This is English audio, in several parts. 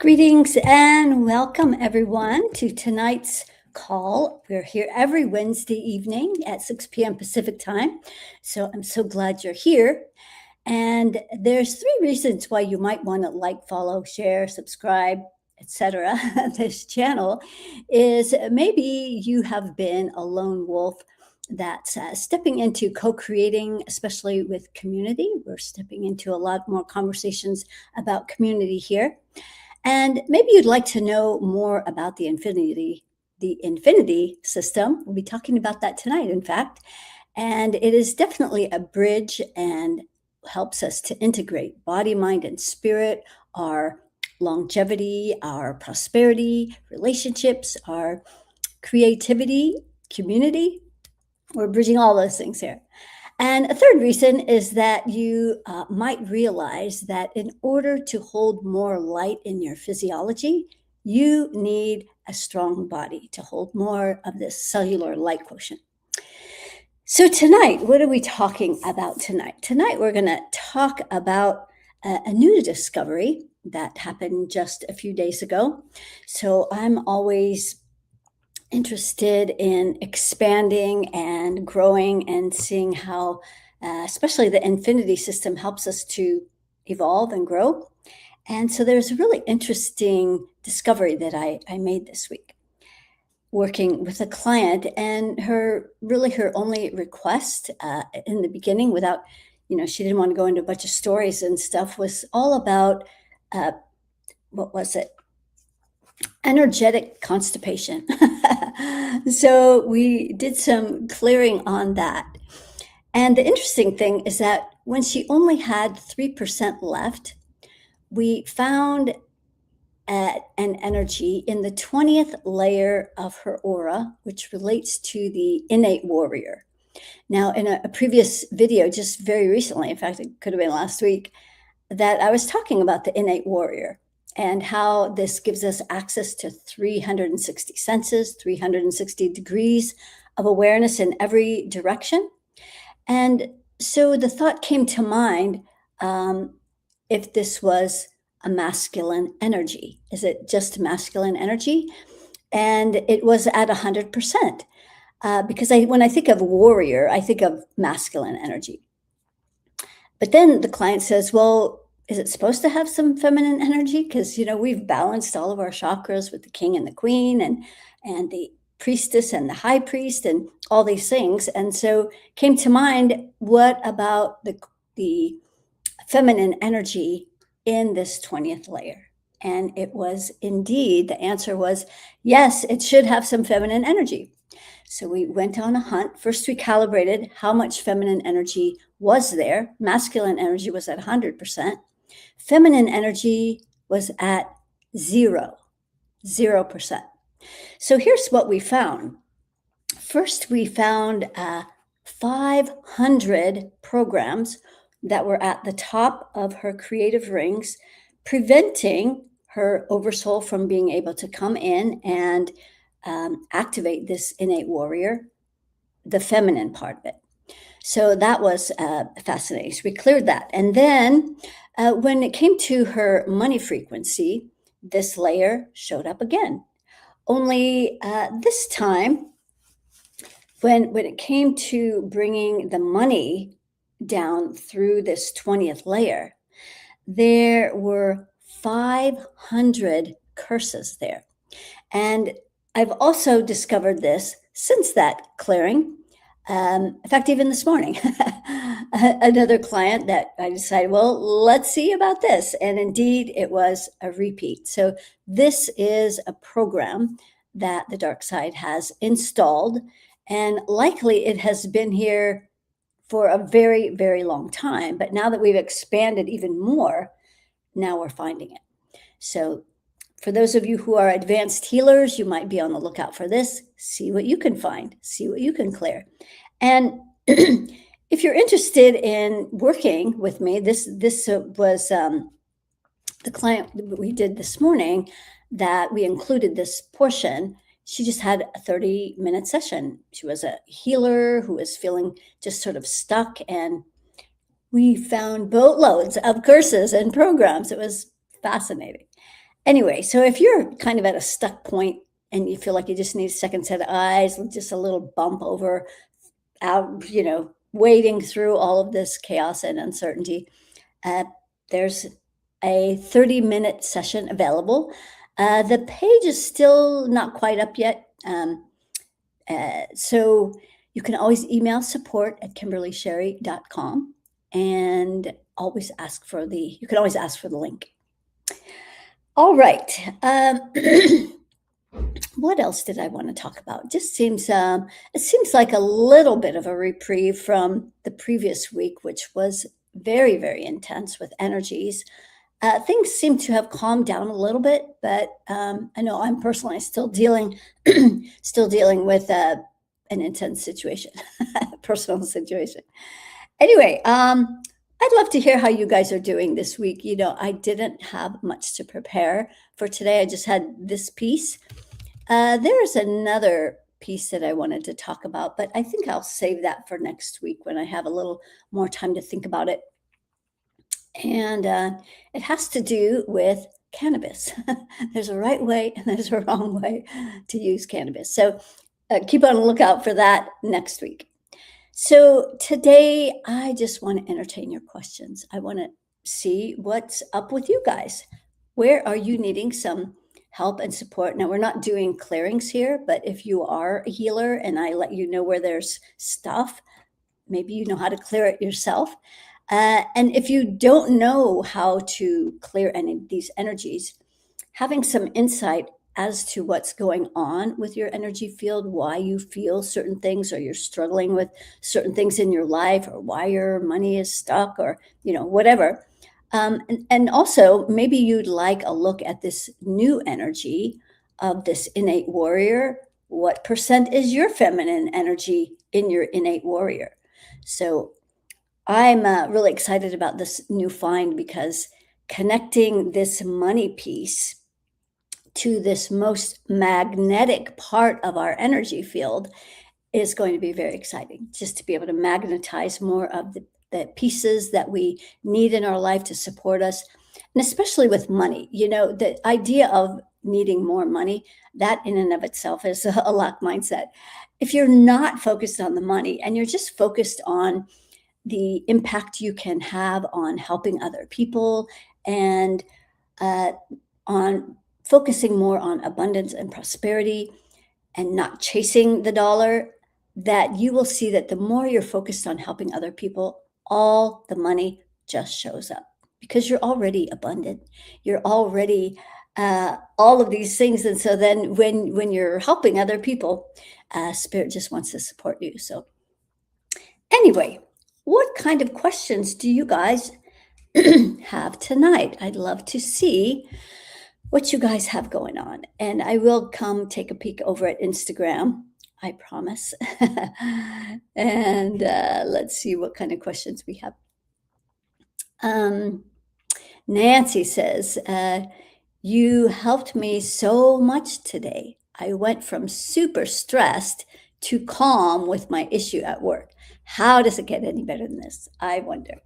Greetings and welcome, everyone, to tonight's call. We're here every Wednesday evening at 6 p.m. Pacific time. So I'm so glad you're here. And there's three reasons why you might want to like, follow, share, subscribe, etc. This channel is maybe you have been a lone wolf that's stepping into co-creating, especially with community. We're stepping into a lot more conversations about community here. And maybe you'd like to know more about the infinity system. We'll be talking about that tonight, in fact. And it is definitely a bridge and helps us to integrate body, mind, and spirit, our longevity, our prosperity, relationships, our creativity, community. We're bridging all those things here. And a third reason is that you might realize that in order to hold more light in your physiology, you need a strong body to hold more of this cellular light quotient. So tonight, what are we talking about tonight? Tonight, we're going to talk about a new discovery that happened just a few days ago. So I'm always interested in expanding and growing and seeing how, especially the infinity system, helps us to evolve and grow. And so there's a really interesting discovery that I made this week working with a client, and her only request in the beginning, without, she didn't want to go into a bunch of stories and stuff, was all about, what was it? Energetic constipation. So we did some clearing on that. And the interesting thing is that when she only had 3% left, we found an energy in the 20th layer of her aura, which relates to the innate warrior. Now, in a previous video, just very recently, in fact, it could have been last week, that I was talking about the innate warrior and how this gives us access to 360 senses, 360 degrees of awareness in every direction. And so the thought came to mind, if this was a masculine energy. Is it just masculine energy? And it was at 100%. Because when I think of warrior, I think of masculine energy. But then the client says, well, is it supposed to have some feminine energy? Because, we've balanced all of our chakras with the king and the queen and the priestess and the high priest and all these things. And so came to mind, what about the feminine energy in this 20th layer? And it was indeed, the answer was, yes, it should have some feminine energy. So we went on a hunt. First, we calibrated how much feminine energy was there. Masculine energy was at 100%. Feminine energy was at 0%. So here's what we found. First, we found 500 programs that were at the top of her creative rings, preventing her oversoul from being able to come in and activate this innate warrior, the feminine part of it. So that was fascinating. So we cleared that. And then when it came to her money frequency, this layer showed up again. Only this time, when it came to bringing the money down through this 20th layer, there were 500 curses there. And I've also discovered this since that clearing. In fact, even this morning, another client that I decided, well, let's see about this. And indeed, it was a repeat. So this is a program that the dark side has installed. And likely it has been here for a very, very long time. But now that we've expanded even more, now we're finding it. So for those of you who are advanced healers, you might be on the lookout for this. See what you can find, see what you can clear. And if you're interested in working with me, this was the client we did this morning that we included this portion. She just had a 30-minute session. She was a healer who was feeling just sort of stuck, and we found boatloads of curses and programs. It was fascinating. Anyway, so if you're kind of at a stuck point and you feel like you just need a second set of eyes, just a little bump over out, wading through all of this chaos and uncertainty, uh, there's a 30-minute session available. The page is still not quite up yet. So you can always email support@kimberlysherry.com and you can always ask for the link. All right. What else did I want to talk about? It seems like a little bit of a reprieve from the previous week, which was very, very intense with energies. Things seem to have calmed down a little bit, but I know I'm personally still dealing with an intense situation, personal situation. Anyway, I'd love to hear how you guys are doing this week. I didn't have much to prepare for today. I just had this piece. There's another piece that I wanted to talk about, but I think I'll save that for next week when I have a little more time to think about it. And it has to do with cannabis. There's a right way and there's a wrong way to use cannabis. So keep on the lookout for that next week. So today, I just want to entertain your questions. I want to see what's up with you guys. Where are you needing some help and support? Now, we're not doing clearings here, but if you are a healer and I let you know where there's stuff, maybe you know how to clear it yourself. And if you don't know how to clear any of these energies, having some insight as to what's going on with your energy field, why you feel certain things, or you're struggling with certain things in your life, or why your money is stuck, or whatever. And also, maybe you'd like a look at this new energy of this innate warrior. What percent is your feminine energy in your innate warrior? So I'm really excited about this new find, because connecting this money piece to this most magnetic part of our energy field is going to be very exciting, just to be able to magnetize more of the pieces that we need in our life to support us. And especially with money, the idea of needing more money, that in and of itself is a lack mindset. If you're not focused on the money and you're just focused on the impact you can have on helping other people, and on focusing more on abundance and prosperity and not chasing the dollar, that you will see that the more you're focused on helping other people, all the money just shows up, because you're already abundant. You're already all of these things. And so then when you're helping other people, Spirit just wants to support you. So anyway, what kind of questions do you guys have tonight? I'd love to see what you guys have going on. And I will come take a peek over at Instagram, I promise. And let's see what kind of questions we have. Nancy says, you helped me so much today. I went from super stressed to calm with my issue at work. How does it get any better than this? I wonder.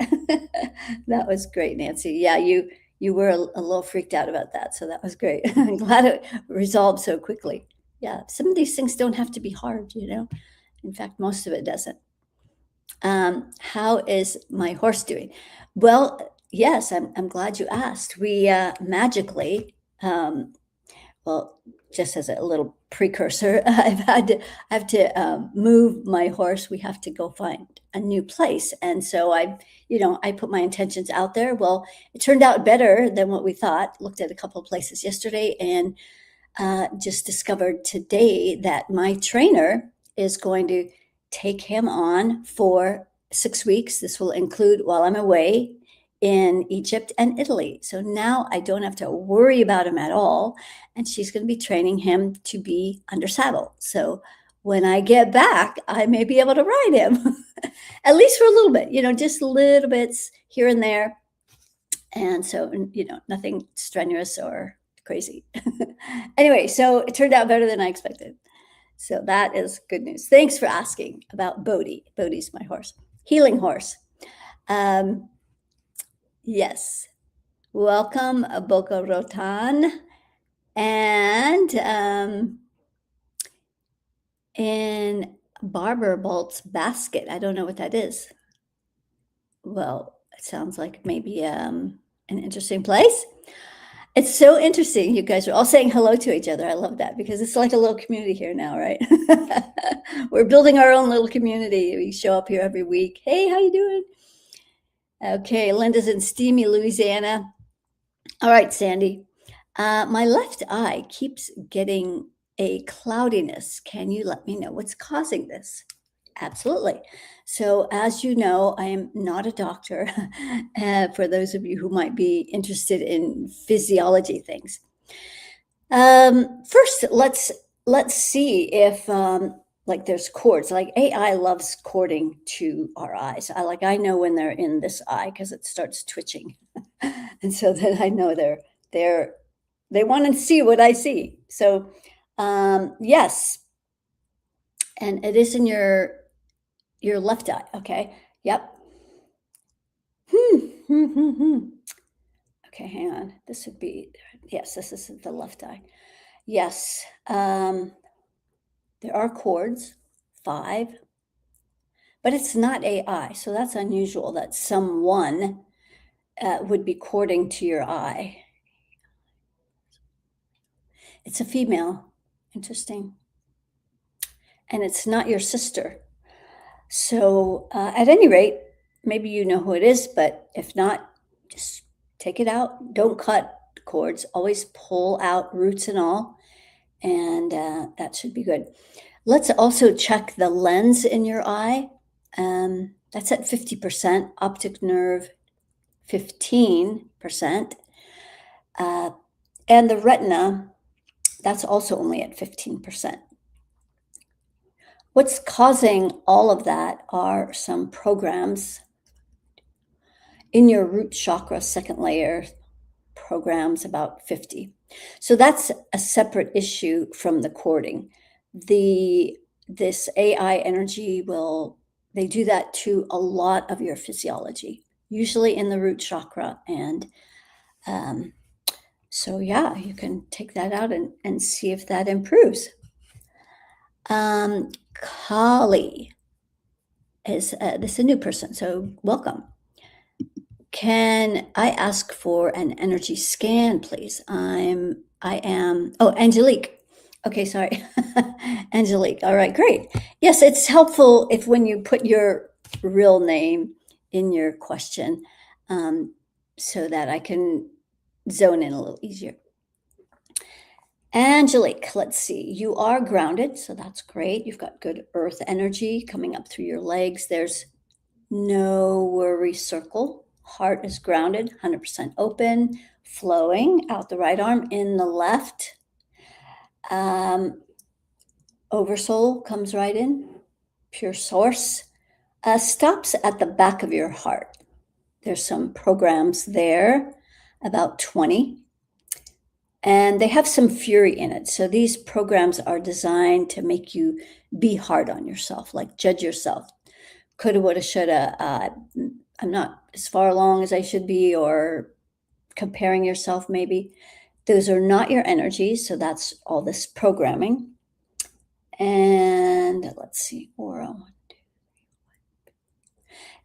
That was great, Nancy. Yeah, you were a little freaked out about that, so that was great. I'm glad it resolved so quickly. Yeah, some of these things don't have to be hard, In fact, most of it doesn't. How is my horse doing? Well, yes, I'm glad you asked. We magically, well, just as a little precursor, I have to move my horse. We have to go find a new place, and so I put my intentions out there. Well, it turned out better than what we thought. Looked at a couple of places yesterday, and just discovered today that my trainer is going to take him on for 6 weeks. This will include while I'm away in Egypt and Italy. So now I don't have to worry about him at all. And she's going to be training him to be under saddle. So when I get back, I may be able to ride him, at least for a little bit, just little bits here and there. And so, nothing strenuous or crazy. Anyway, so it turned out better than I expected. So that is good news. Thanks for asking about Bodhi. Bodhi's my horse, healing horse. Yes. Welcome, Boca Raton. And in Barber Bolt's basket, I don't know what that is. Well, it sounds like maybe an interesting place. It's so interesting. You guys are all saying hello to each other. I love that because it's like a little community here now, right? We're building our own little community. We show up here every week. Hey, how you doing? Okay, Linda's in steamy Louisiana. All right, Sandy. My left eye keeps getting a cloudiness. Can you let me know what's causing this? Absolutely. So, as you know, I am not a doctor. For those of you who might be interested in physiology things, first let's see if like there's cords. Like AI loves cording to our eyes. I know when they're in this eye because it starts twitching, and so then I know they're they want to see what I see. So yes, and it is in your left eye, okay? Yep. Okay, hang on. This would be, yes, this is the left eye. Yes, there are chords, 5, but it's not AI, so that's unusual that someone would be cording to your eye. It's a female. Interesting. And it's not your sister. So, at any rate, maybe you know who it is, but if not, just take it out. Don't cut cords. Always pull out roots and all, and that should be good. Let's also check the lens in your eye. That's at 50%, optic nerve 15%, and the retina, that's also only at 15%. What's causing all of that are some programs in your root chakra, second layer, programs about 50. So that's a separate issue from the cording. This AI energy they do that to a lot of your physiology, usually in the root chakra. And so, yeah, you can take that out and see if that improves. Kali is this is a new person, so welcome. Can I ask for an energy scan, please? Angelique. Okay, sorry. Angelique. All right, great. Yes, it's helpful if when you put your real name in your question, so that I can zone in a little easier. Angelique, let's see. You are grounded, so that's great. You've got good earth energy coming up through your legs. There's no worry circle. Heart is grounded, 100% open, flowing out the right arm, in the left. Oversoul comes right in, pure source. Stops at the back of your heart. There's some programs there, about 20. And they have some fury in it. So these programs are designed to make you be hard on yourself, like judge yourself. Coulda, woulda, shoulda. I'm not as far along as I should be, or comparing yourself maybe. Those are not your energies. So that's all this programming. And let's see, aura.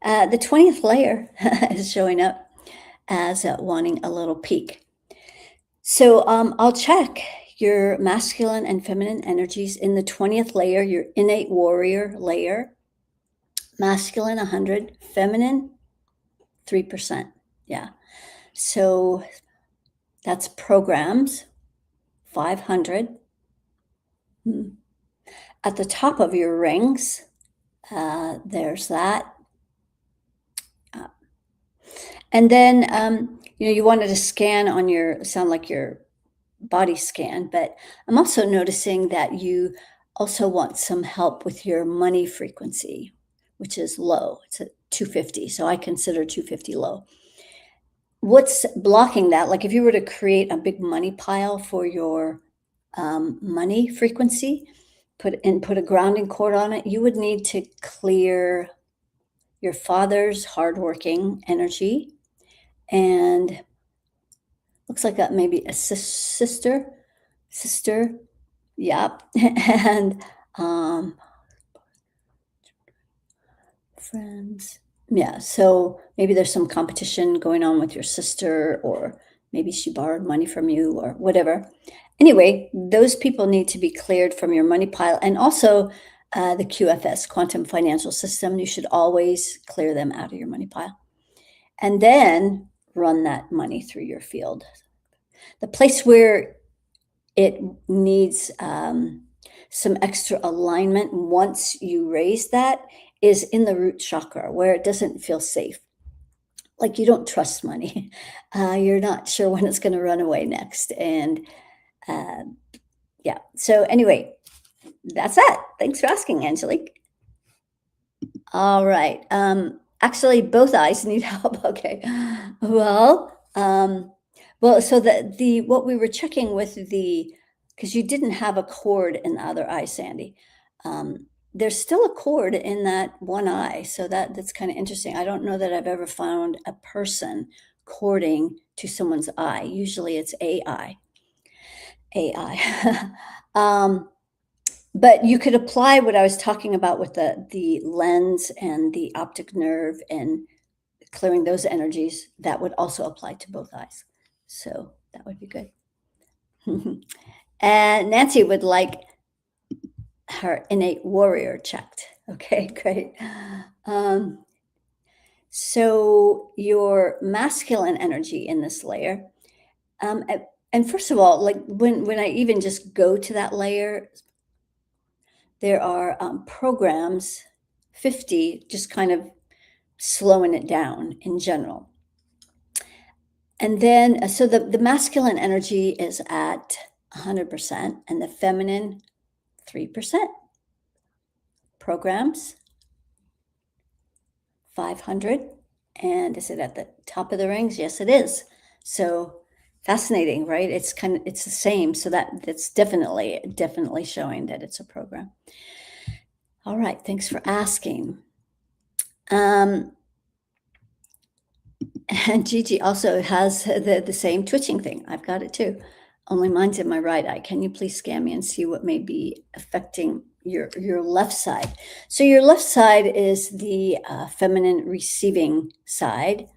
The 20th layer is showing up as wanting a little peek. So I'll check your masculine and feminine energies in the 20th layer, your innate warrior layer. Masculine 100, feminine 3%. Yeah. So that's programs 500. At the top of your rings, there's that. And then, you wanted to scan on sound like your body scan, but I'm also noticing that you also want some help with your money frequency, which is low. It's at 250. So I consider 250 low. What's blocking that? Like if you were to create a big money pile for your money frequency, put a grounding cord on it, you would need to clear your father's hardworking energy, and looks like that maybe a sister sister. Yep. And um, friends. Yeah. So maybe there's some competition going on with your sister, or maybe she borrowed money from you or whatever. Anyway, those people need to be cleared from your money pile. And also the QFS, Quantum Financial System, you should always clear them out of your money pile. And then run that money through your field. The place where it needs some extra alignment once you raise that is in the root chakra, where it doesn't feel safe. Like you don't trust money. You're not sure when it's going to run away next. And uh, yeah. So, anyway, that's that. Thanks for asking, Angelique. All right. Actually, both eyes need help. Okay. Well, so the what we were checking with because you didn't have a cord in the other eye, Sandy. There's still a cord in that one eye, so that's kind of interesting. I don't know that I've ever found a person cording to someone's eye. Usually, it's AI. AI. But you could apply what I was talking about with the lens and the optic nerve and clearing those energies. That would also apply to both eyes. So that would be good. And Nancy would like her innate warrior checked. Okay, great. So your masculine energy in this layer, and first of all, like when I even just go to that layer, there are programs, 50, just kind of slowing it down in general. And then, so the masculine energy is at 100% and the feminine 3%. Programs 500. And is it at the top of the rings? Yes, it is. So fascinating, right? It's the same. So that's definitely showing that it's a program. All right. Thanks for asking. And Gigi also has the same twitching thing. I've got it too. Only mine's in my right eye. Can you please scan me and see what may be affecting your left side? So your left side is the feminine receiving side.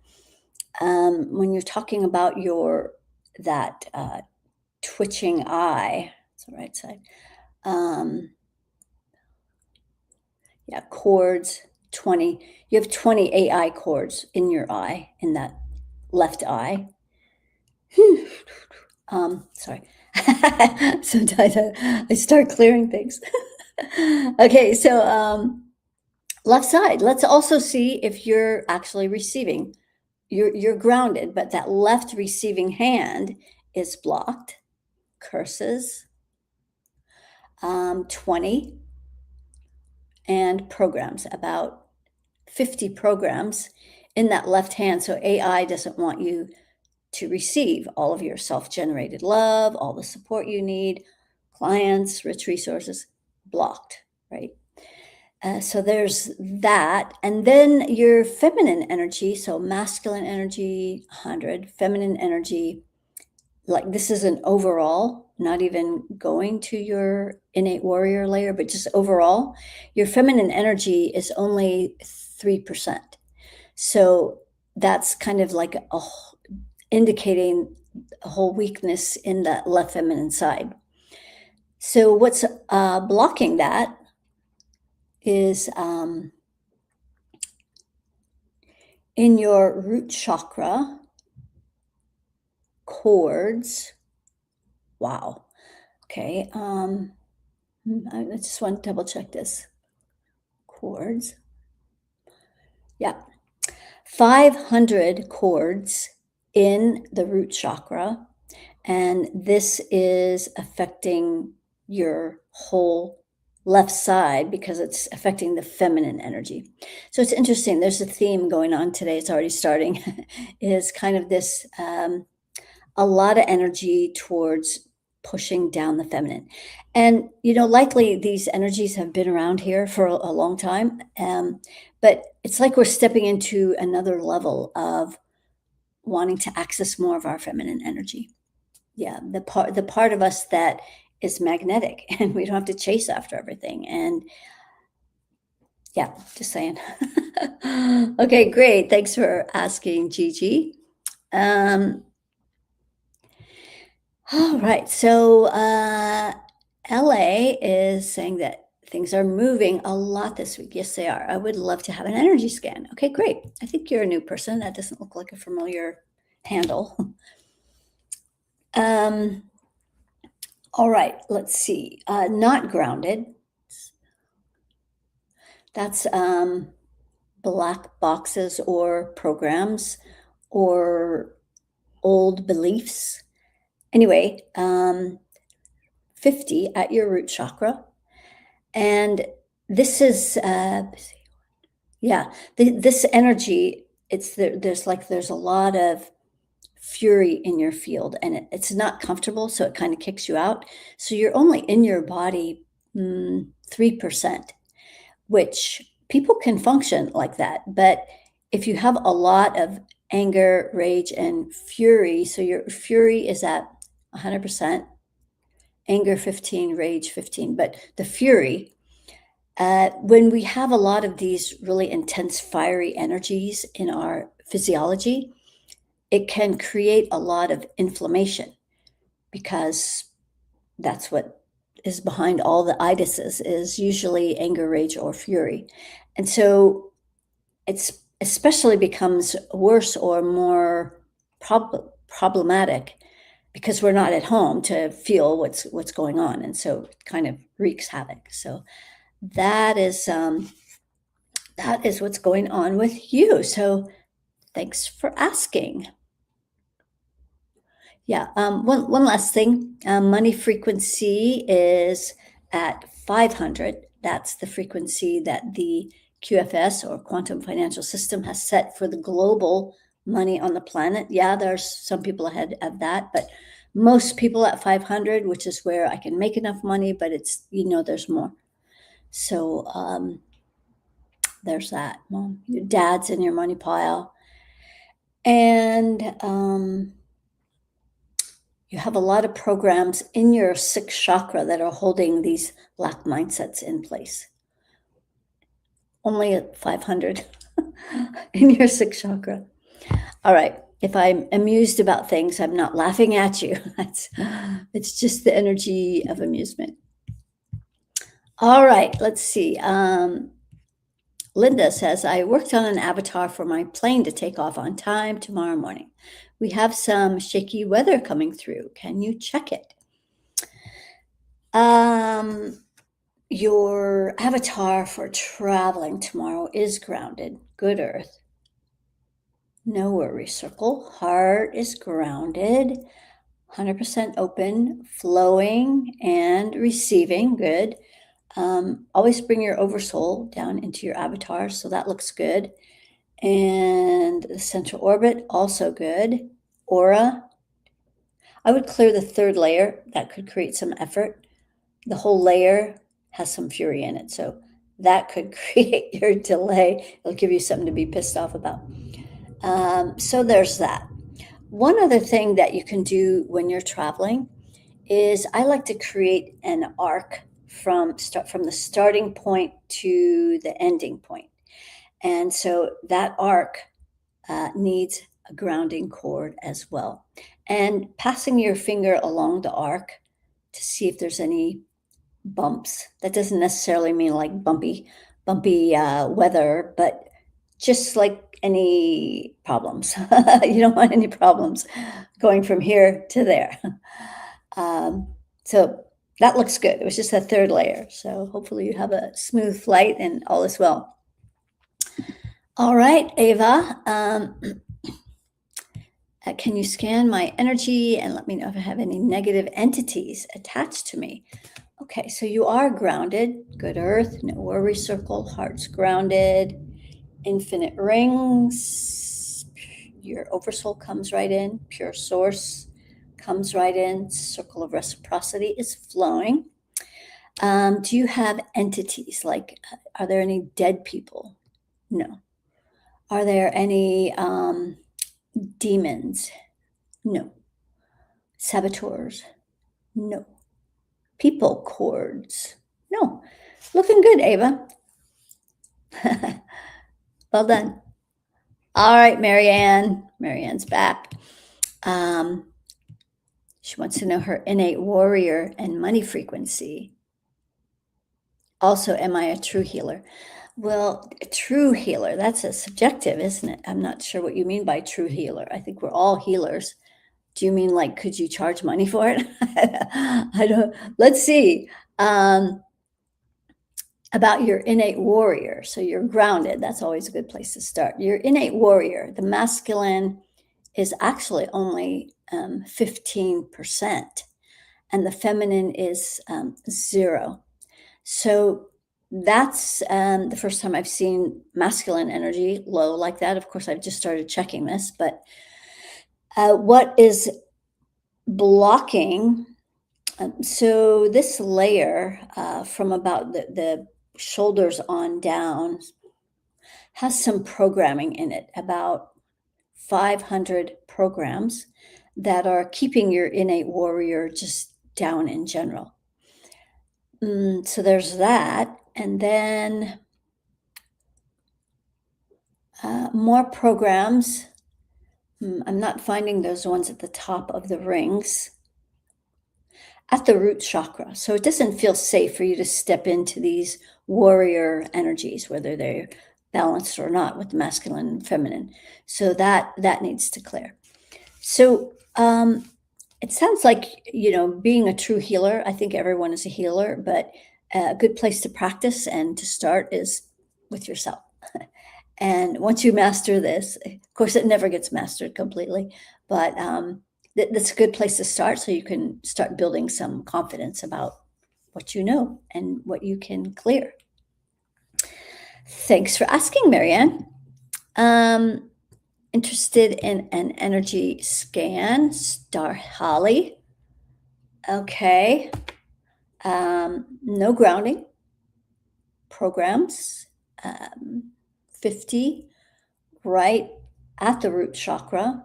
When you're talking about that twitching eye, it's the right side. Yeah, cords, 20. You have 20 AI cords in your eye, in that left eye. Sorry. Sometimes I start clearing things. Okay, so left side. Let's also see if you're actually receiving. You're grounded, but that left receiving hand is blocked. Curses. 20 and programs, about 50 programs in that left hand. So AI doesn't want you to receive all of your self-generated love, all the support you need, clients, rich resources, blocked, right? So there's that. And then your feminine energy, so masculine energy, 100, feminine energy, like this is an overall, not even going to your innate warrior layer, but just overall, your feminine energy is only 3%. So that's kind of like indicating a whole weakness in the left feminine side. So what's blocking that is in your root chakra cords. Wow. Okay. I just want to double check this. Cords. Yeah. 500 cords in the root chakra. And this is affecting your whole left side because it's affecting the feminine energy. So it's interesting. There's a theme going on today. It's already starting. Is kind of this a lot of energy towards pushing down the feminine. And, likely these energies have been around here for a long time. But it's like we're stepping into another level of wanting to access more of our feminine energy. Yeah, the part of us that is magnetic, and we don't have to chase after everything. And yeah, just saying. Okay, great. Thanks for asking, Gigi. Um, all right. So LA is saying that things are moving a lot this week. Yes, they are. I would love to have an energy scan. Okay, great. I think you're a new person. That doesn't look like a familiar handle. Um, all right, let's see. Not grounded. That's black boxes or programs or old beliefs. Anyway, 50 at your root chakra. And this is, yeah, this energy, there's a lot of fury in your field, and it's not comfortable, so it kind of kicks you out. So you're only in your body 3%, which people can function like that. But if you have a lot of anger, rage, and fury, so your fury is at 100%, anger 15, rage 15, but the fury, when we have a lot of these really intense, fiery energies in our physiology, it can create a lot of inflammation because that's what is behind all the itises is usually anger, rage, or fury. And so it's especially becomes worse or more problematic because we're not at home to feel what's going on, and so it kind of wreaks havoc. So that is what's going on with you. So thanks for asking. Yeah. One last thing. Money frequency is at 500. That's the frequency that the QFS or quantum financial system has set for the global money on the planet. Yeah, there's some people ahead of that, but most people at 500, which is where I can make enough money, but it's, there's more. So there's that. Well, your dad's in your money pile. And you have a lot of programs in your sixth chakra that are holding these lack mindsets in place. Only at 500 in your sixth chakra. All right. If I'm amused about things, I'm not laughing at you. It's just the energy of amusement. All right. Let's see. Linda says, I worked on an avatar for my plane to take off on time tomorrow morning. We have some shaky weather coming through. Can you check it? Your avatar for traveling tomorrow is grounded. Good earth. No worry circle. Heart is grounded. 100% open, flowing, and receiving. Good. Always bring your oversoul down into your avatar, so that looks good. And the central orbit, also good. Aura. I would clear the third layer. That could create some effort. The whole layer has some fury in it, so that could create your delay. It'll give you something to be pissed off about. So there's that. One other thing that you can do when you're traveling is I like to create an arc from the starting point to the ending point. And so that arc needs a grounding cord as well. And passing your finger along the arc to see if there's any bumps. That doesn't necessarily mean like bumpy weather, but just like any problems. You don't want any problems going from here to there. So that looks good. It was just a third layer. So hopefully you have a smooth flight and all is well. All right, Ava. Can you scan my energy and let me know if I have any negative entities attached to me? Okay, so you are grounded. Good earth, no worry circle, heart's grounded, infinite rings. Your oversoul comes right in, pure source comes right in, circle of reciprocity is flowing. Do you have entities? Like, are there any dead people? No. Are there any demons? No. Saboteurs. No. People cords. No. Looking good, Ava. Well done. All right, Marianne. Marianne's back. She wants to know her innate warrior and money frequency. Also, am I a true healer? Well, a true healer, that's a subjective, isn't it? I'm not sure what you mean by true healer. I think we're all healers. Do you mean like, could you charge money for it? I don't, let's see. About your innate warrior. So you're grounded. That's always a good place to start. Your innate warrior, the masculine is actually only 15%, and the feminine is 0. So that's the first time I've seen masculine energy low like that. Of course, I've just started checking this, but what is blocking? So this layer from about the shoulders on down has some programming in it, about 500 programs that are keeping your innate warrior just down in general. So there's that. And then more programs. I'm not finding those ones at the top of the rings. At the root chakra. So it doesn't feel safe for you to step into these warrior energies, whether they're balanced or not with masculine and feminine. So that needs to clear. So it sounds like, being a true healer. I think everyone is a healer, but a good place to practice and to start is with yourself. And once you master this, of course, it never gets mastered completely, but that's a good place to start so you can start building some confidence about what you know and what you can clear. Thanks for asking, Marianne. Interested in an energy scan, Star Holly. Okay. No grounding. Programs. 50 right at the root chakra.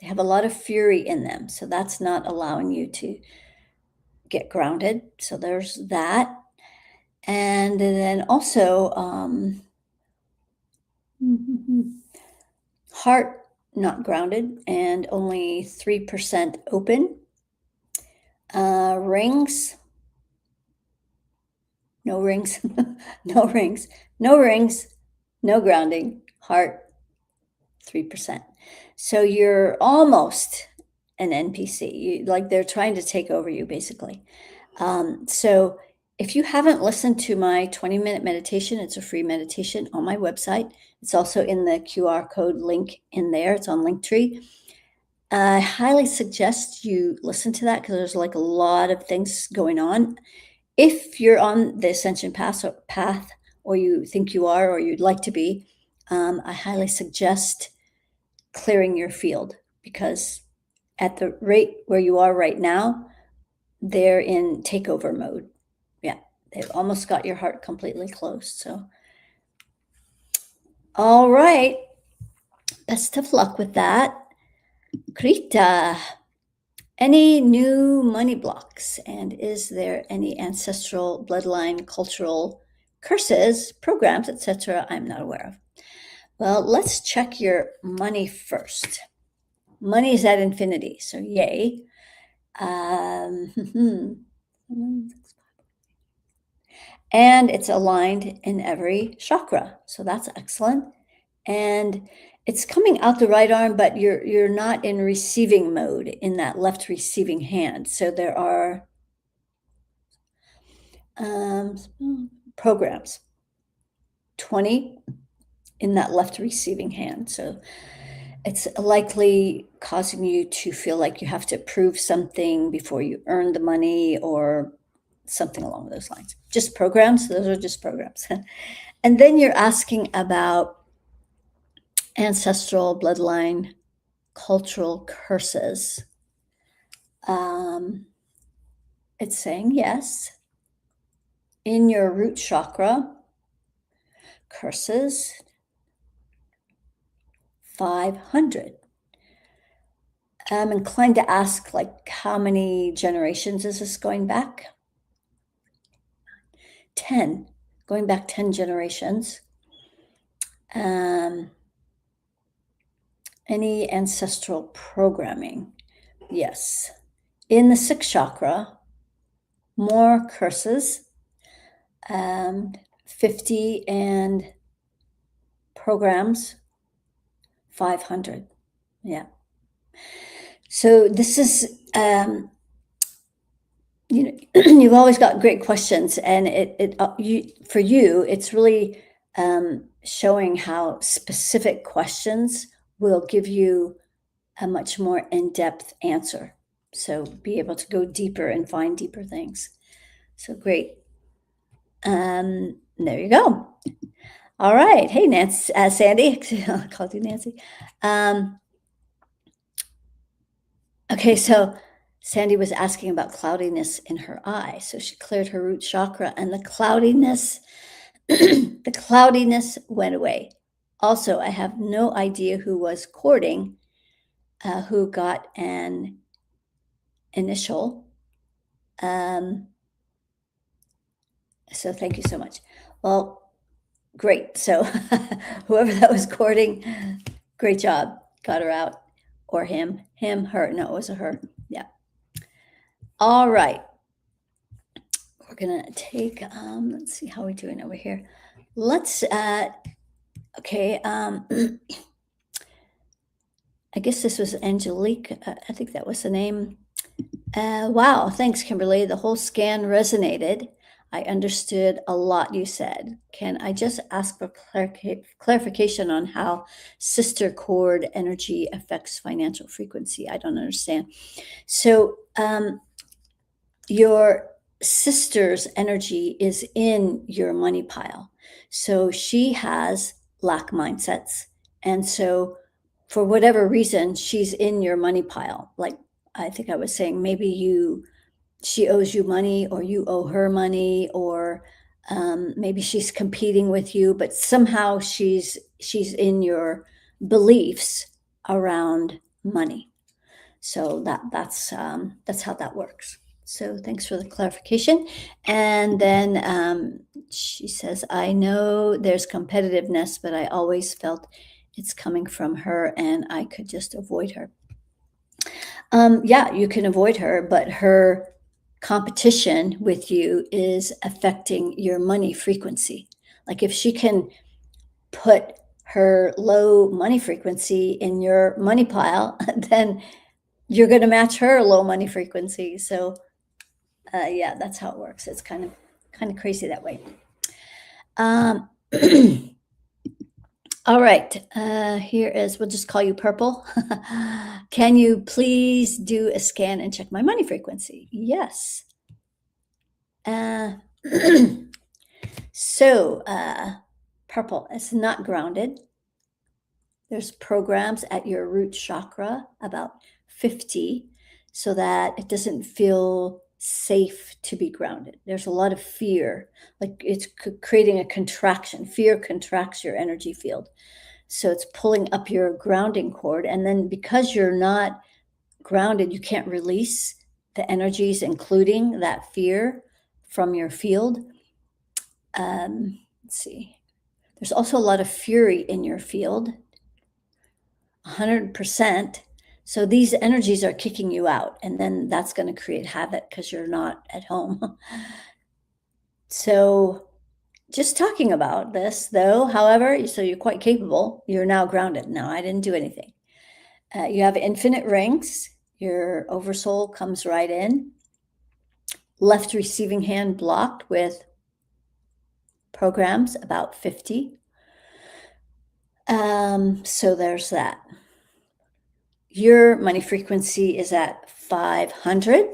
They have a lot of fury in them, so that's not allowing you to get grounded. So there's that. And then also heart not grounded and only 3% open. Rings, no rings, no rings, no rings, no grounding. Heart, 3%. So you're almost an NPC. Like they're trying to take over you, basically. So if you haven't listened to my 20-minute meditation, it's a free meditation on my website. It's also in the QR code link in there. It's on Linktree. I highly suggest you listen to that because there's like a lot of things going on. If you're on the ascension path, or you think you are, or you'd like to be, I highly suggest clearing your field, because at the rate where you are right now, they're in takeover mode. Yeah, they've almost got your heart completely closed. So, all right. Best of luck with that. Krita, any new money blocks? And is there any ancestral bloodline, cultural curses, programs, etc. I'm not aware of? Well, let's check your money first. Money is at infinity, so yay. And it's aligned in every chakra, so that's excellent. And it's coming out the right arm, but you're not in receiving mode in that left receiving hand. So there are programs, 20 in that left receiving hand. So it's likely causing you to feel like you have to prove something before you earn the money or something along those lines. Just programs. Those are just programs. And then you're asking about ancestral bloodline, cultural curses. It's saying yes. In your root chakra, curses, 500. I'm inclined to ask, like, how many generations is this going back? 10, going back 10 generations. Um, any ancestral programming? Yes. In the sixth chakra, more curses, 50, and programs, 500. Yeah. So this is, you know, you've always got great questions, and for you, it's really showing how specific questions will give you a much more in-depth answer. So be able to go deeper and find deeper things. So great. There you go. All right. Hey, Nancy, Sandy. I called you Nancy. Okay, so Sandy was asking about cloudiness in her eye. So she cleared her root chakra, and the cloudiness, the cloudiness went away. Also, I have no idea who was courting, who got an initial. So thank you so much. Well, great. So whoever that was courting, great job. Got her out. Or him, her. No, it was a her. Yeah. All right. We're gonna take, let's see how we're doing over here. Let's, okay, I guess this was Angelique. I think that was the name. Wow, thanks, Kimberly. The whole scan resonated. I understood a lot you said. Can I just ask for clarification on how sister cord energy affects financial frequency? I don't understand. So, your sister's energy is in your money pile. So she has lack mindsets. And so, for whatever reason, she's in your money pile. Like I think I was saying, maybe she owes you money, or you owe her money, or maybe she's competing with you, but somehow she's in your beliefs around money. So that's how that works. So thanks for the clarification. And then she says, I know there's competitiveness, but I always felt it's coming from her, and I could just avoid her. Yeah, you can avoid her, but her competition with you is affecting your money frequency. Like if she can put her low money frequency in your money pile, then you're going to match her low money frequency. So yeah, that's how it works. It's kind of crazy that way. All right, here is, we'll just call you Purple. Can you please do a scan and check my money frequency? Yes. So, Purple, it's not grounded. There's programs at your root chakra, about 50, so that it doesn't feel safe to be grounded. There's a lot of fear, like it's creating a contraction. Fear contracts your energy field. So it's pulling up your grounding cord. And then because you're not grounded, you can't release the energies, including that fear, from your field. Let's see. There's also a lot of fury in your field, 100%. So these energies are kicking you out, and then that's going to create havoc because you're not at home. So just talking about this, though, however, so you're quite capable. You're now grounded. No, I didn't do anything. You have infinite rings. Your oversoul comes right in. Left receiving hand blocked with programs, about 50. So there's that. Your money frequency is at 500.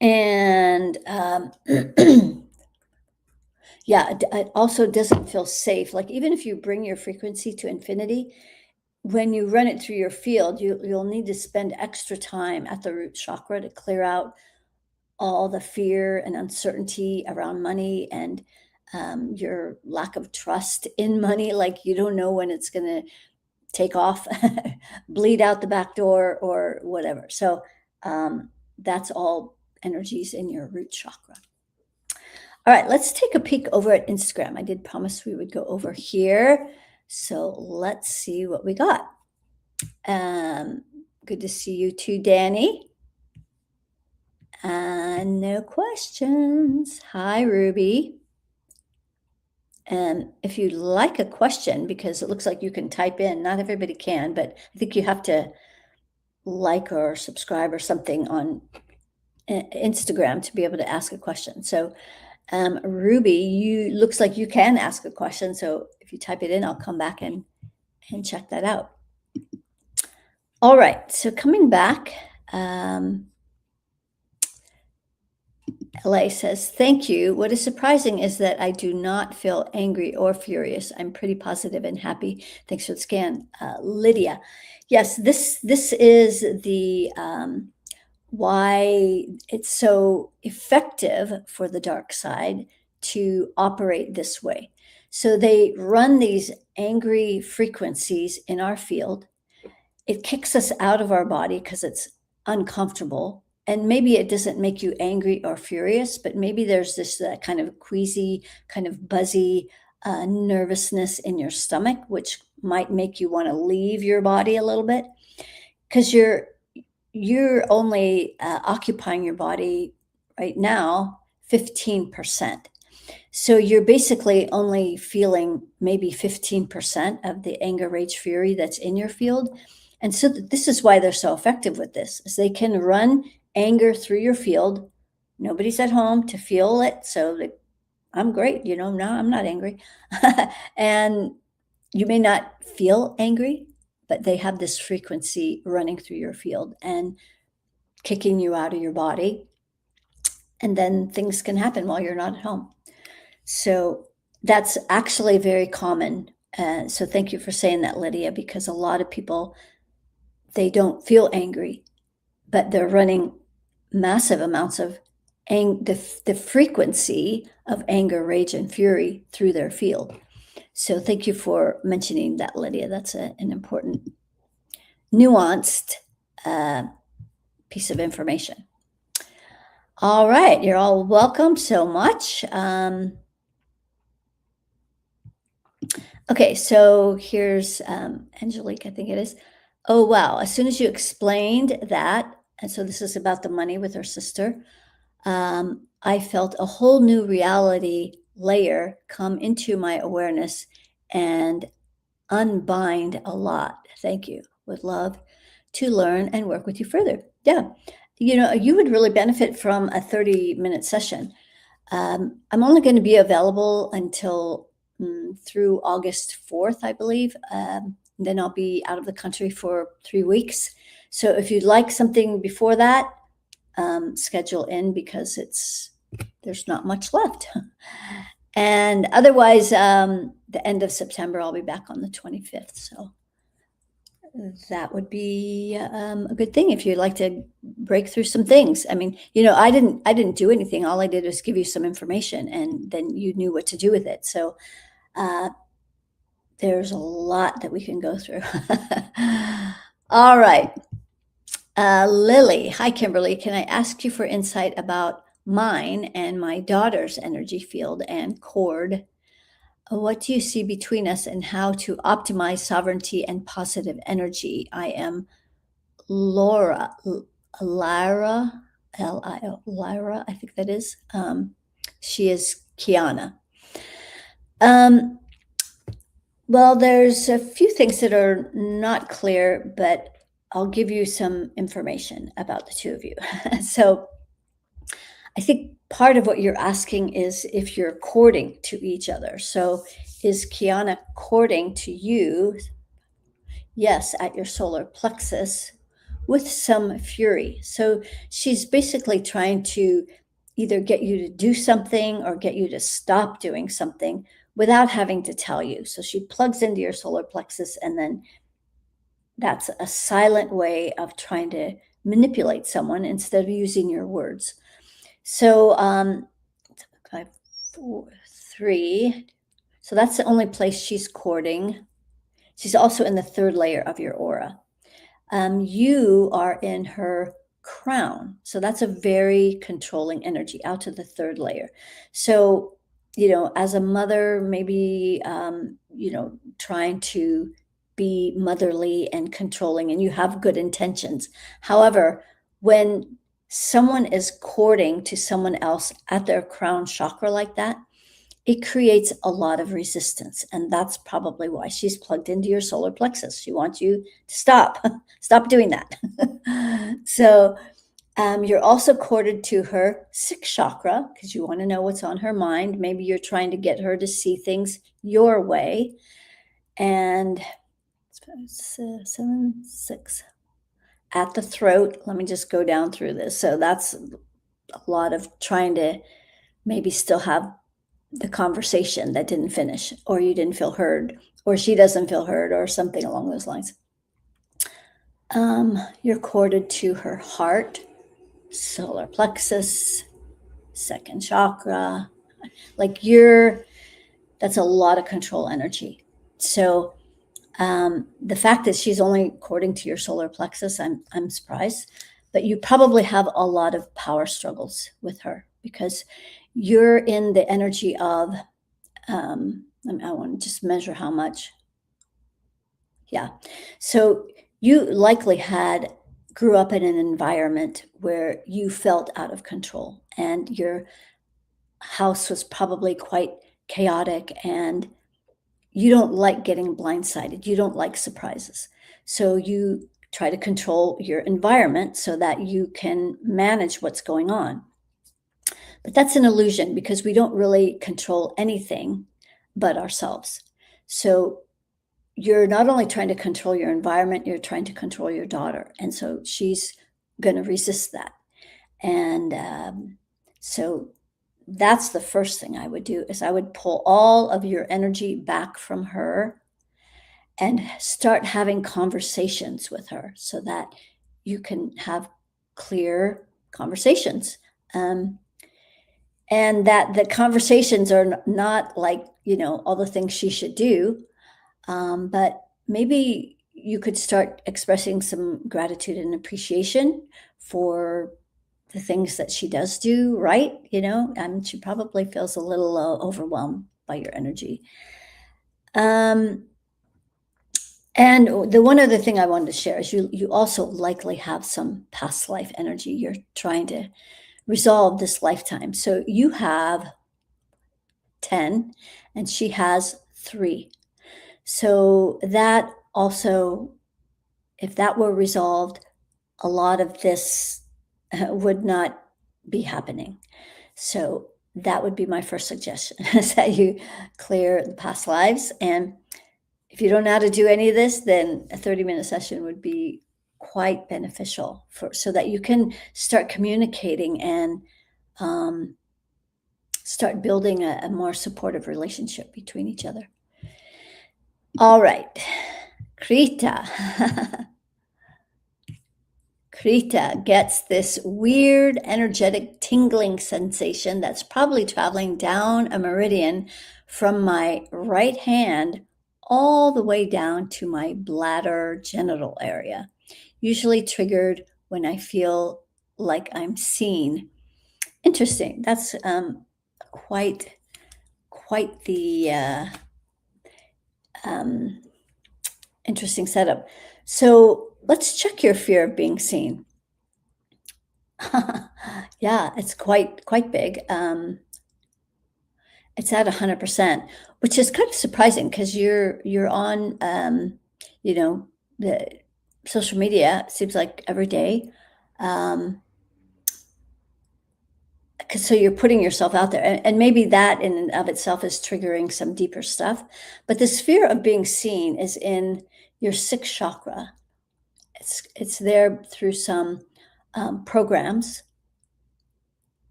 And yeah, it also doesn't feel safe. Like even if you bring your frequency to infinity, when you run it through your field, you'll need to spend extra time at the root chakra to clear out all the fear and uncertainty around money, and your lack of trust in money. Like you don't know when it's going to take off, bleed out the back door, or whatever. So that's all energies in your root chakra. All right, let's take a peek over at Instagram. I did promise we would go over here. So let's see what we got. Good to see you too, Danny. No questions. Hi, Ruby. If you'd like a question, because it looks like you can type in, not everybody can, but I think you have to like or subscribe or something on Instagram to be able to ask a question. So Ruby, you looks like you can ask a question. So if you type it in, I'll come back and check that out. All right, so coming back, LA says, thank you. What is surprising is that I do not feel angry or furious. I'm pretty positive and happy. Thanks for the scan. Lydia, yes, this is the why it's so effective for the dark side to operate this way. So they run these angry frequencies in our field. It kicks us out of our body because it's uncomfortable. And maybe it doesn't make you angry or furious, but maybe there's this kind of queasy, kind of buzzy nervousness in your stomach, which might make you want to leave your body a little bit, because you're only occupying your body right now 15%. So you're basically only feeling maybe 15% of the anger, rage, fury that's in your field. And so this is why they're so effective with this, is they can run anger through your field. Nobody's at home to feel it. So I'm great, no, I'm not angry. And you may not feel angry, but they have this frequency running through your field and kicking you out of your body. And then things can happen while you're not at home. So that's actually very common. So thank you for saying that, Lydia, because a lot of people, they don't feel angry, but they're running massive amounts of the frequency of anger, rage, and fury through their field. So thank you for mentioning that, Lydia. That's an important, nuanced piece of information. All right, you're all welcome so much. Okay, so here's Angelique, I think it is. Oh, wow. As soon as you explained that, and so this is about the money with her sister, I felt a whole new reality layer come into my awareness and unbind a lot. Thank you. Would love to learn and work with you further. Yeah. You would really benefit from a 30-minute session. I'm only going to be available until through August 4th, I believe. Then I'll be out of the country for 3 weeks. So if you'd like something before that, schedule in, because there's not much left. And otherwise, the end of September, I'll be back on the 25th. So that would be a good thing if you'd like to break through some things. I mean, I didn't do anything. All I did was give you some information, and then you knew what to do with it. So there's a lot that we can go through. All right. Lily, hi, Kimberly. Can I ask you for insight about mine and my daughter's energy field and cord? What do you see between us, and how to optimize sovereignty and positive energy? I am Lyra, Lyra, Lyra, I think that is. She is Kiana. Well, there's a few things that are not clear, but I'll give you some information about the two of you. So I think part of what you're asking is if you're courting to each other. So is Kiana courting to you? Yes, at your solar plexus with some fury. So she's basically trying to either get you to do something or get you to stop doing something without having to tell you. So she plugs into your solar plexus, and then that's a silent way of trying to manipulate someone instead of using your words. So 5, 4, 3. So that's the only place she's courting. She's also in the third layer of your aura. You are in her crown. So that's a very controlling energy out to the third layer. So, as a mother, maybe, trying to be motherly and controlling, and you have good intentions. However, when someone is courting to someone else at their crown chakra like that, it creates a lot of resistance. And that's probably why she's plugged into your solar plexus. She wants you to stop, stop doing that. So you're also courted to her sixth chakra because you want to know what's on her mind. Maybe you're trying to get her to see things your way. And 7, 6 at the throat. Let me just go down through this. So that's a lot of trying to maybe still have the conversation that didn't finish, or you didn't feel heard, or she doesn't feel heard, or something along those lines. You're corded to her heart, solar plexus, second chakra. Like that's a lot of control energy. So the fact that she's only cording to your solar plexus, I'm surprised, but you probably have a lot of power struggles with her because you're in the energy of, I want to just measure how much. Yeah. So you likely grew up in an environment where you felt out of control and your house was probably quite chaotic and you don't like getting blindsided. You don't like surprises. So you try to control your environment so that you can manage what's going on. But that's an illusion because we don't really control anything but ourselves. So you're not only trying to control your environment, you're trying to control your daughter. And so she's going to resist that. And so that's the first thing I would do is I would pull all of your energy back from her and start having conversations with her so that you can have clear conversations. And that the conversations are not like, all the things she should do. But maybe you could start expressing some gratitude and appreciation for the things that she does do right. She probably feels a little overwhelmed by your energy. And the one other thing I wanted to share is you also likely have some past life energy you're trying to resolve this lifetime. So you have 10 and she has 3. So that also, if that were resolved, a lot of this would not be happening. So that would be my first suggestion is that you clear the past lives. And if you don't know how to do any of this, then a 30-minute session would be quite beneficial so that you can start communicating and start building a more supportive relationship between each other. All right, Krita. Krita gets this weird, energetic tingling sensation that's probably traveling down a meridian from my right hand all the way down to my bladder genital area, usually triggered when I feel like I'm seen. Interesting. That's quite the interesting setup. So let's check your fear of being seen. Yeah, it's quite big. It's at 100%, which is kind of surprising because you're on the social media. It seems like every day. So you're putting yourself out there, and maybe that in and of itself is triggering some deeper stuff. But this fear of being seen is in your sixth chakra. It's there through some programs,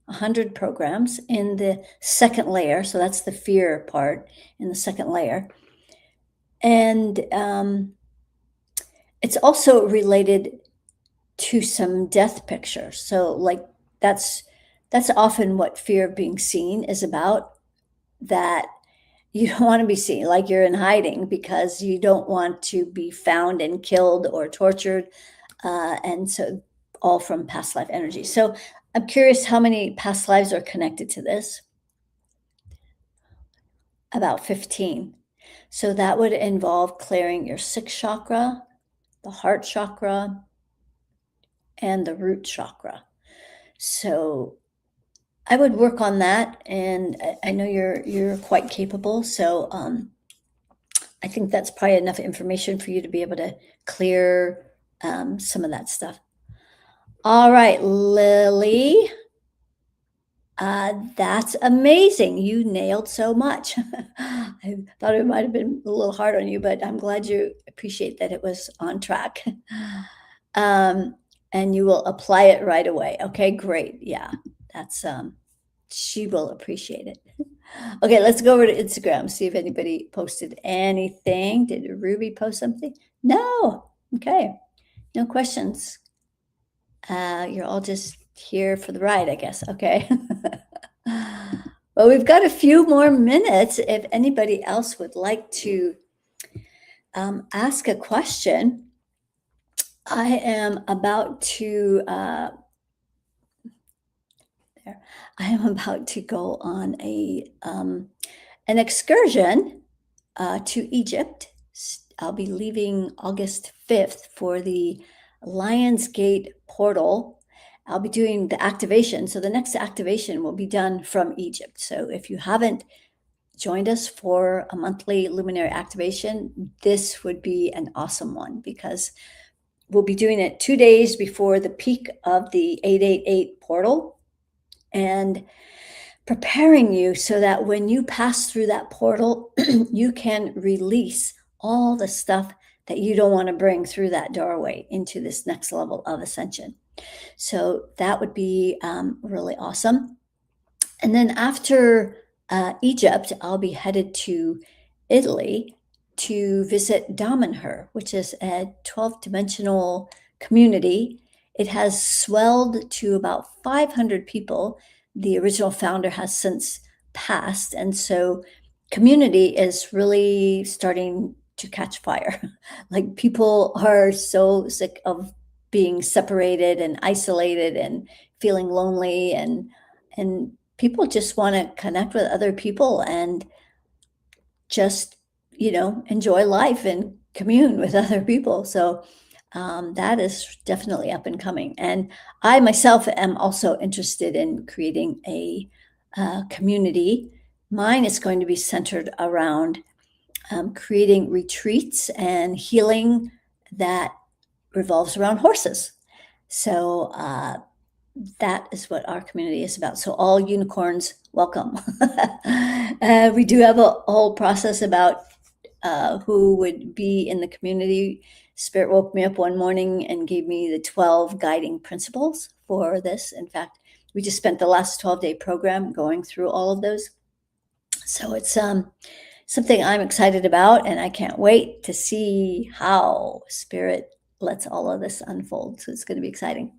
100 programs in the second layer. So that's the fear part in the second layer. And it's also related to some death pictures. So like that's often what fear of being seen is about, that you don't want to be seen like you're in hiding because you don't want to be found and killed or tortured. And so all from past life energy. So I'm curious how many past lives are connected to this. About 15. So that would involve clearing your sixth chakra, the heart chakra, and the root chakra. So I would work on that, and I know you're quite capable. So I think that's probably enough information for you to be able to clear some of that stuff. All right, Lily. That's amazing. You nailed so much. I thought it might have been a little hard on you, but I'm glad you appreciate that it was on track. Um, and you will apply it right away. Okay, great. Yeah, that's she will appreciate it. Okay, let's go over to Instagram, see if anybody posted anything. Did Ruby post something? No. Okay. No questions. You're all just here for the ride, I guess. Okay. Well, we've got a few more minutes. If anybody else would like to ask a question, I am about to go on an excursion to Egypt. I'll be leaving August 5th for the Lionsgate portal. I'll be doing the activation. So the next activation will be done from Egypt. So if you haven't joined us for a monthly luminary activation, this would be an awesome one because we'll be doing it 2 days before the peak of the 888 portal and preparing you so that when you pass through that portal, you can release all the stuff that you don't want to bring through that doorway into this next level of ascension. So that would be really awesome. And then after Egypt, I'll be headed to Italy to visit Damanhur, which is a 12-dimensional community. It has swelled to about 500 people. The original founder has since passed. And so community is really starting to catch fire. Like people are so sick of being separated and isolated and feeling lonely and people just want to connect with other people and just enjoy life and commune with other people. So that is definitely up and coming. And I myself am also interested in creating a community. Mine is going to be centered around creating retreats and healing that revolves around horses. So that is what our community is about. So all unicorns, welcome. We do have a whole process about who would be in the community. Spirit woke me up one morning and gave me the 12 guiding principles for this. In fact, we just spent the last 12-day program going through all of those. So it's something I'm excited about, and I can't wait to see how Spirit lets all of this unfold. So it's going to be exciting.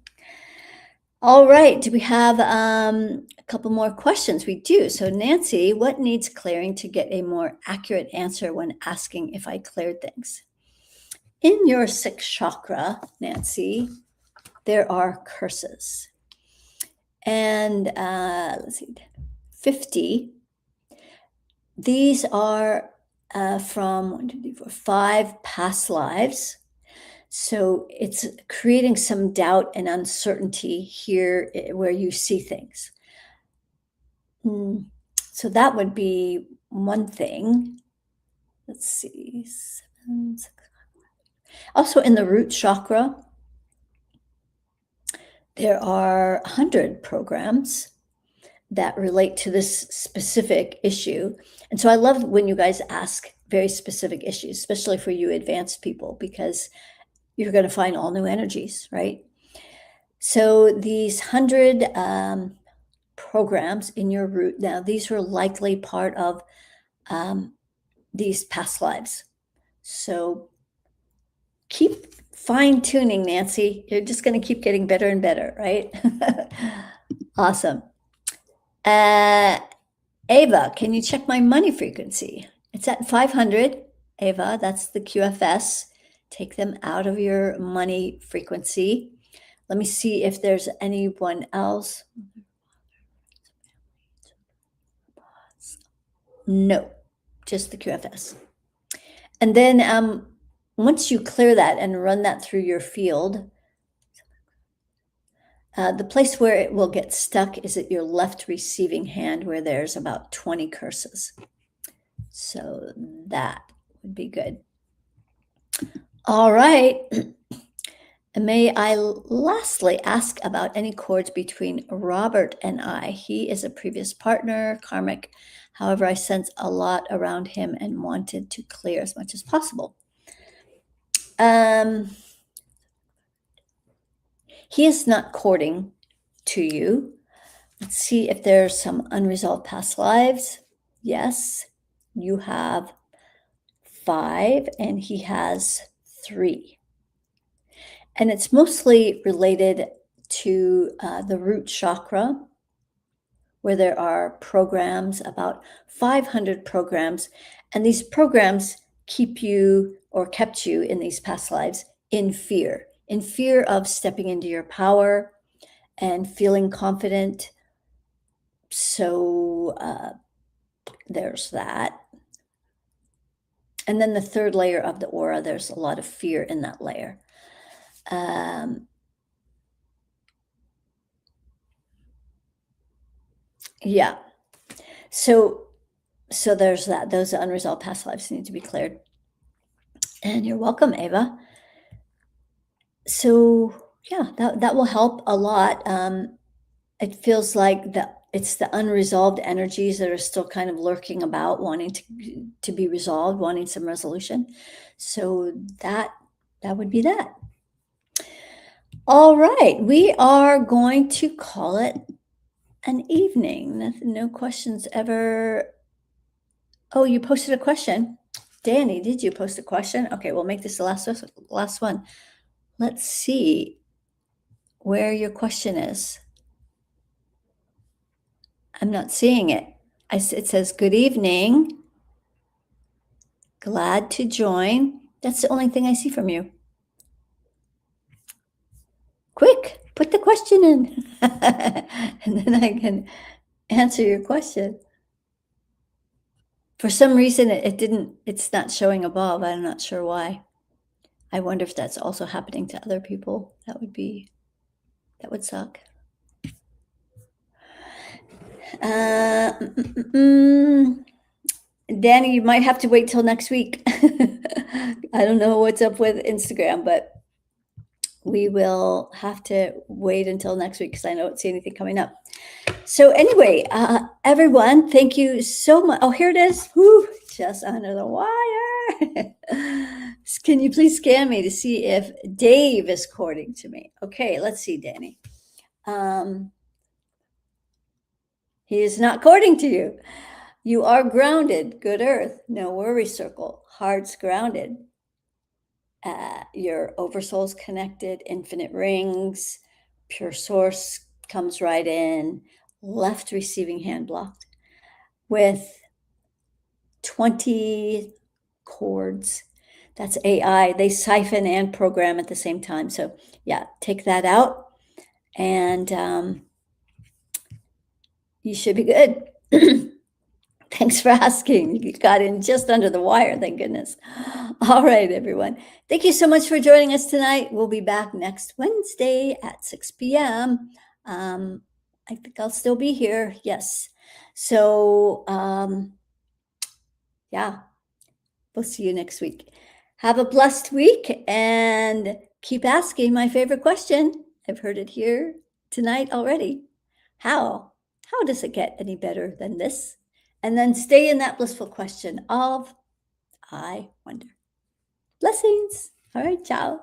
All right. Do we have a couple more questions? We do. So Nancy, what needs clearing to get a more accurate answer when asking if I cleared things? In your sixth chakra, Nancy, there are curses. And let's see, 50. These are from 1, 2, 3, 4, 5 past lives. So it's creating some doubt and uncertainty here where you see things. So that would be one thing. Let's see. 7, 6, 5. Also in the root chakra, there are 100 programs that relate to this specific issue. And so I love when you guys ask very specific issues, especially for you advanced people, because you're going to find all new energies, right? So these 100 programs in your root, now these are likely part of these past lives. So keep fine-tuning, Nancy. You're just going to keep getting better and better, right? Awesome. Ava, can you check my money frequency? It's at 500. Ava, that's the QFS. Take them out of your money frequency. Let me see if there's anyone else. No, just the QFS. And then once you clear that and run that through your field, the place where it will get stuck is at your left receiving hand, where there's about 20 curses. So that would be good. All right. May I lastly ask about any cords between Robert and I? He is a previous partner, karmic. However, I sense a lot around him and wanted to clear as much as possible. He is not courting to you. Let's see if there's some unresolved past lives. Yes, you have 5 and he has 3. And it's mostly related to the root chakra, where there are programs, about 500 programs. And these programs keep you or kept you in these past lives in fear of stepping into your power and feeling confident. So there's that. And then the third layer of the aura, there's a lot of fear in that layer. Yeah. So there's that. Those unresolved past lives need to be cleared. And you're welcome, Ava. So yeah, that will help a lot. It feels like it's the unresolved energies that are still kind of lurking about, wanting to be resolved, wanting some resolution. So that would be that. All right, we are going to call it an evening. No questions ever. Oh, you posted a question. Danny, did you post a question? Okay, we'll make this the last one. Let's see where your question is. I'm not seeing it. It says, good evening. Glad to join. That's the only thing I see from you. Quick, put the question in. And then I can answer your question. For some reason, it's not showing above. I'm not sure why. I wonder if that's also happening to other people. That would suck. Danny, you might have to wait till next week. I don't know what's up with Instagram, but we will have to wait until next week because I don't see anything coming up. So anyway, everyone, thank you so much. Oh, here it is. Whew, just under the wire. Can you please scan me to see if Dave is courting to me? Okay, let's see, Danny. He is not courting to you. You are grounded. Good earth. No worry circle. Heart's grounded. Your oversoul's connected. Infinite rings. Pure source comes right in. Left receiving hand blocked with 20 cords. That's AI. They siphon and program at the same time. So yeah, take that out and you should be good. Thanks for asking. You got in just under the wire, thank goodness. All right, everyone. Thank you so much for joining us tonight. We'll be back next Wednesday at 6 p.m. I think I'll still be here. Yes. So, yeah, we'll see you next week. Have a blessed week and keep asking my favorite question. I've heard it here tonight already. How does it get any better than this? And then stay in that blissful question of, I wonder. Blessings. All right, ciao.